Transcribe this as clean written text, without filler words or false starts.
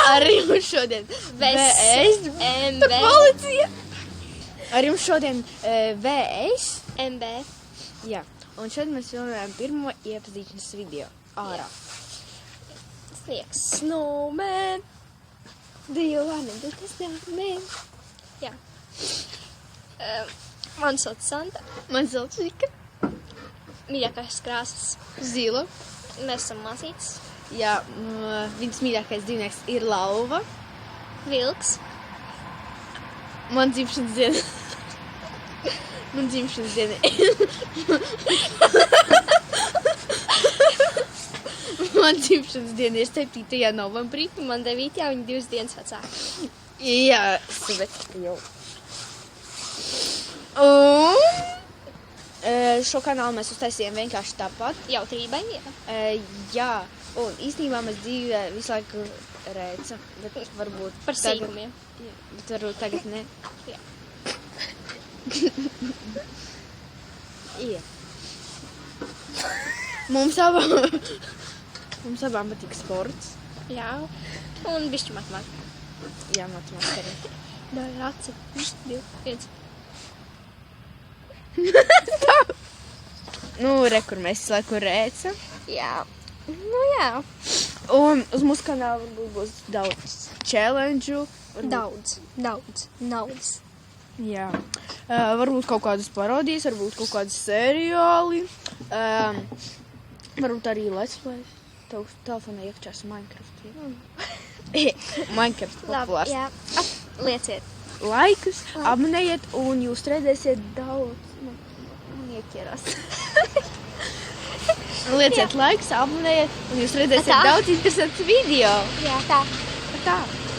Ar jums šodien MB. Policija! Ar jums šodien VS. MB. Jā, un šodien mēs filmējam pirmo iepazīšanas video ārā. Sniegs. Snowman. Do you wanna do the snowman? Jā. Man sauc Santa. Man sauc Vika. Mīļākās krāsas. Zila. Mēs esam māsītes. Jā, viņas mīļākais dzīvnieks ir lauva. Vilks. Man dzimšanas diena. Man dzimšanas diena. Man dzimšanas diena ir 7. novembrī. Man 9. viņa 2 dienas vecāka. Jā, svētki jau. Un šo kanālu mēs uztaisījām vienkārši tāpat. Jautrībai, jā. Jā, un īstenībā mēs dzīvē visu laiku rēca, bet varbūt Par sīkumiem. Jā, bet varbūt tagad ne. Jā. Jā. Mums abām patīk sports. Jā. Un bišķi matemātika. Jā, matemātika arī. Dāj, raci. 2, 1. Nu, re, kur mēs visu laiku rēca. Jā. Nu, jā. Un uz mūsu kanāla varbūt būs daudz challenge. Daudz. Naudas. Jā. Varbūt kaut kādas parodijas, varbūt kaut kādas seriāli. Varbūt arī let's play. Tev telefonā iekšķās Minecraft. Minecraft populārs. Jā. Lieciet. Laikus, abonējiet un jūs redzēsiet daudz. Man iekierās. Lieciet laikus, abonējiet un jūs redzēsiet Tā. daudz interesantu video. Jā, tā. Tā.